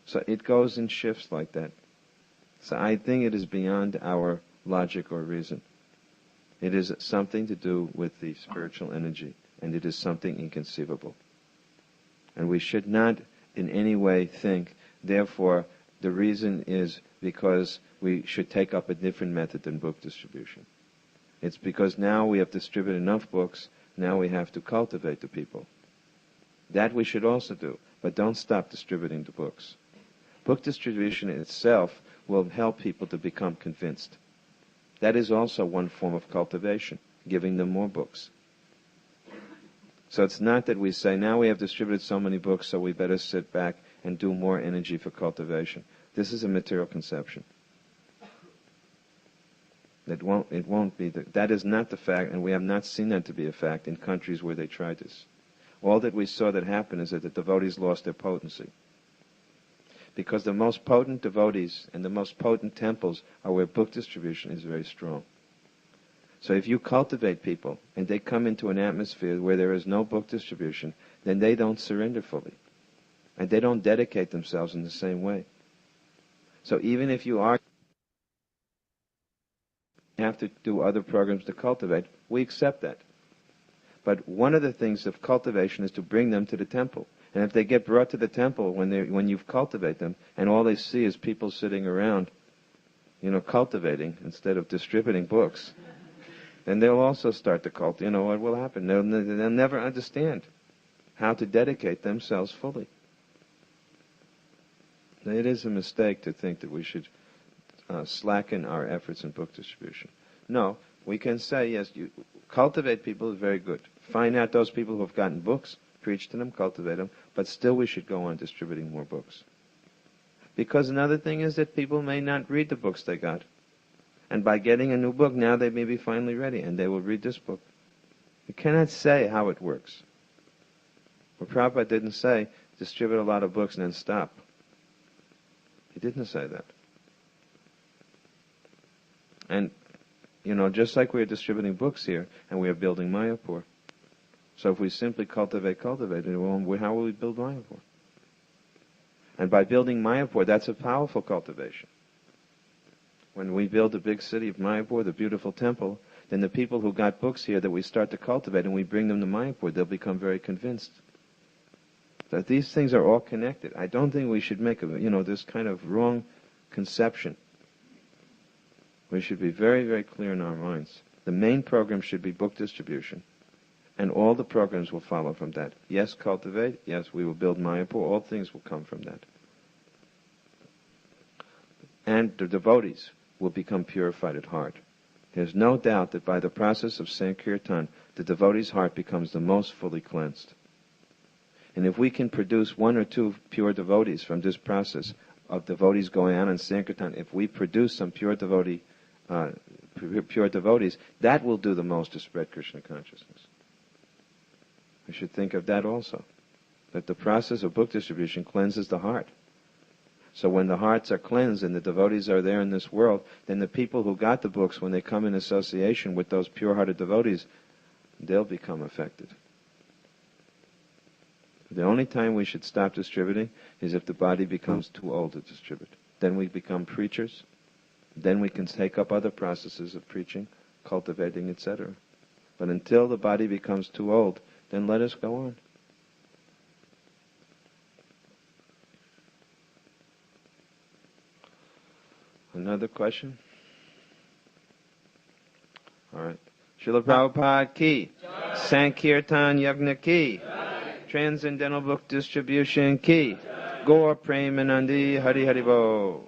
So it goes in shifts like that. So I think it is beyond our logic or reason. It is something to do with the spiritual energy, and it is something inconceivable. And we should not in any way think, therefore, the reason is because we should take up a different method than book distribution. It's because now we have distributed enough books. Now we have to cultivate the people. That we should also do, but don't stop distributing the books. Book distribution in itself will help people to become convinced. That is also one form of cultivation, giving them more books. So it's not that we say, now we have distributed so many books, so we better sit back and do more energy for cultivation. This is a material conception. It won't be. That is not the fact, and we have not seen that to be a fact in countries where they tried this. All that we saw that happen is that the devotees lost their potency. Because the most potent devotees and the most potent temples are where book distribution is very strong. So if you cultivate people and they come into an atmosphere where there is no book distribution, then they don't surrender fully. And they don't dedicate themselves in the same way. So even if you have to do other programs to cultivate, we accept that. But one of the things of cultivation is to bring them to the temple. And if they get brought to the temple when you cultivate them, and all they see is people sitting around, cultivating instead of distributing books, then they'll also start to cultivate. What will happen? They'll never understand how to dedicate themselves fully. It is a mistake to think that we should slacken our efforts in book distribution. No, we can say, yes, you cultivate people is very good. Find out those people who have gotten books, preach to them, cultivate them, but still we should go on distributing more books. Because another thing is that people may not read the books they got. And by getting a new book, now they may be finally ready, and they will read this book. You cannot say how it works. But Prabhupada didn't say, distribute a lot of books and then stop. He didn't say that. And, just like we are distributing books here, and we are building Mayapur. So if we simply cultivate, how will we build Mayapur? And by building Mayapur, that's a powerful cultivation. When we build the big city of Mayapur, the beautiful temple, then the people who got books here that we start to cultivate and we bring them to Mayapur, they'll become very convinced that these things are all connected. I don't think we should make this kind of wrong conception. We should be very, very clear in our minds. The main program should be book distribution, and all the programs will follow from that. Yes, cultivate. Yes, we will build Mayapur. All things will come from that. And the devotees will become purified at heart. There's no doubt that by the process of Sankirtan, the devotee's heart becomes the most fully cleansed. And if we can produce one or two pure devotees from this process of devotees going out on Sankirtan, if we produce some pure devotees, that will do the most to spread Krishna consciousness. We should think of that also, that the process of book distribution cleanses the heart. So when the hearts are cleansed and the devotees are there in this world, then the people who got the books, when they come in association with those pure-hearted devotees, they'll become affected. The only time we should stop distributing is if the body becomes too old to distribute. Then we become preachers. Then we can take up other processes of preaching, cultivating, etc. But until the body becomes too old, then let us go on. Another question? All right. Srila Prabhupada ki, Sankirtan Yagna ki, Transcendental Book Distribution ki, Gaur Premanandi Hari Hari Bo.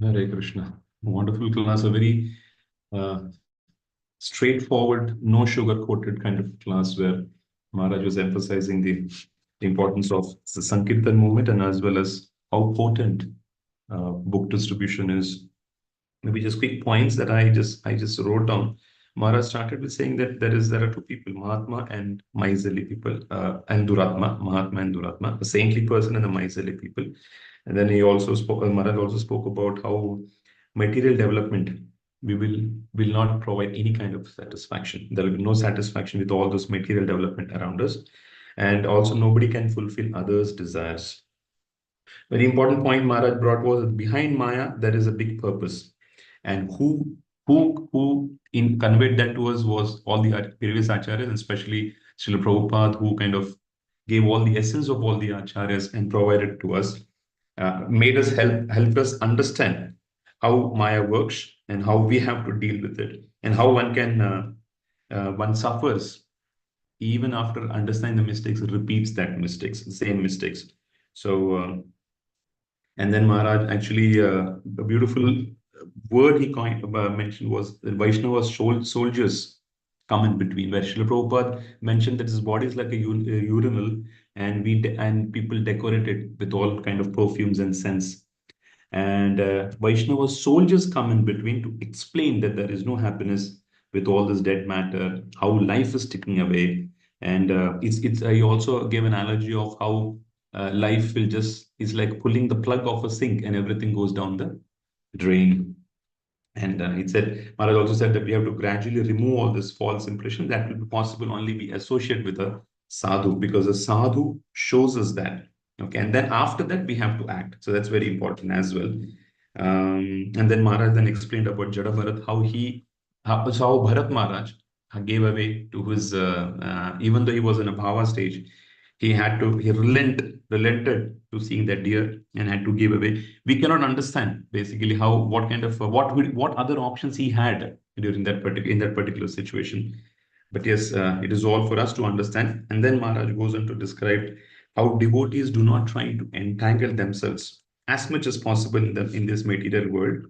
Hare Krishna. Wonderful class, a very straightforward, no sugar-coated kind of class where Maharaj was emphasizing the importance of the Sankirtan movement and as well as how potent book distribution is. Maybe just quick points that I just wrote down. Maharaj started with saying that there are two people, Mahatma and miserly people, and Duratma, Mahatma and Duratma, a saintly person and a miserly people. And then Maharaj also spoke about how material development, we will not provide any kind of satisfaction. There will be no satisfaction with all those material development around us. And also nobody can fulfill others' desires. Very important point Maharaj brought was that behind Maya, there is a big purpose. And who conveyed that to us was all the previous acharyas, especially Srila Prabhupada, who kind of gave all the essence of all the acharyas and provided to us, made us helped us understand how Maya works and how we have to deal with it, and how one suffers even after understanding the mistakes, repeats that the same mistakes. So, and then Maharaj actually, a beautiful word he mentioned was that Vaishnava's soldiers come in between, where Srila Prabhupada mentioned that his body is like a urinal, and people decorate it with all kind of perfumes and scents. And Vaishnava soldiers come in between to explain that there is no happiness with all this dead matter, how life is ticking away. And it's I also gave an analogy of how life will just is like pulling the plug off a sink and everything goes down the drain. And it said, Maharaj also said that we have to gradually remove all this false impression. That will be possible only be associated with a sadhu, because a sadhu shows us that. Okay, and then after that we have to act. So that's very important as well. And then Maharaj then explained about Jada Bharat, how Bharat Maharaj gave away to his, even though he was in a bhava stage, he relented to seeing that deer and had to give away. We cannot understand basically what other options he had during in that particular situation. But yes, it is all for us to understand. And then Maharaj goes on to describe how devotees do not try to entangle themselves as much as possible in this material world.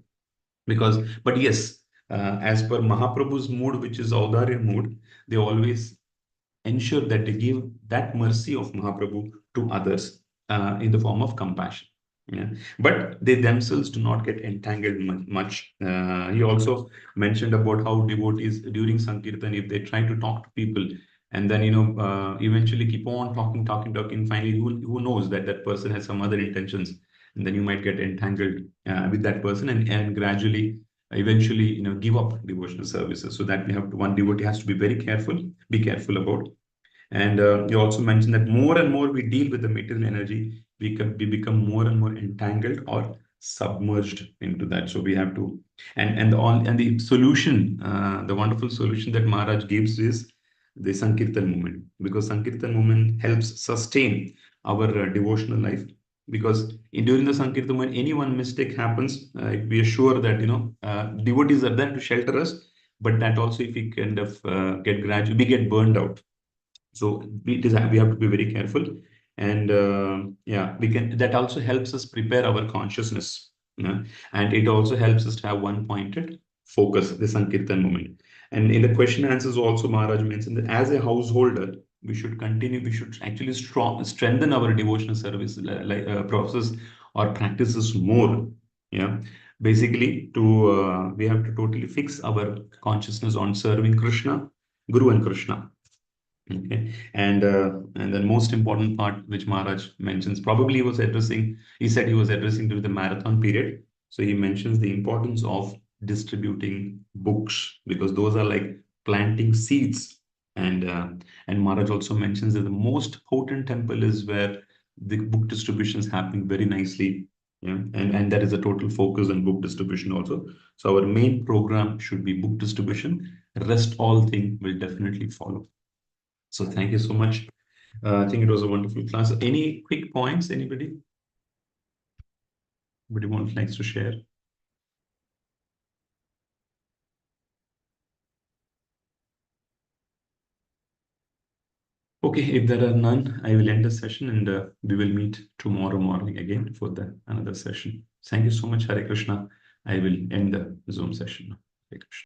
But yes, as per Mahaprabhu's mood, which is Audarya mood, they always ensure that they give that mercy of Mahaprabhu to others in the form of compassion. Yeah. But they themselves do not get entangled much. He also mentioned about how devotees during Sankirtan, if they try to talk to people and then, eventually keep on talking, finally, who knows that that person has some other intentions. And then you might get entangled with that person and gradually, eventually, give up devotional services. So that one devotee has to be very careful, about. And you also mentioned that more and more we deal with the material energy, we become more and more entangled or submerged into that. So we have to, and the solution, the wonderful solution that Maharaj gives is the Sankirtan movement, because Sankirtan movement helps sustain our devotional life. Because during the Sankirtan, when any one mistake happens, we are sure that devotees are there to shelter us. But that also, if we kind of we get burned out. So we have to be very careful, and that also helps us prepare our consciousness, and it also helps us to have one pointed focus, the Sankirtan moment. And in the question answers also, Maharaj mentioned that as a householder, we should actually strengthen our devotional service process or practices more. Yeah, basically we have to totally fix our consciousness on serving Krishna, Guru and Krishna. Okay, and the most important part which Maharaj mentions, probably he said he was addressing during the marathon period. So he mentions the importance of distributing books, because those are like planting seeds. And Maharaj also mentions that the most potent temple is where the book distribution is happening very nicely. Yeah, and that is a total focus on book distribution also. So our main program should be book distribution. Rest all thing will definitely follow. So thank you so much. I think it was a wonderful class. Any quick points, anybody? Anybody likes to share? Okay, if there are none, I will end the session, and we will meet tomorrow morning again for another session. Thank you so much, Hare Krishna. I will end the Zoom session. Hare Krishna.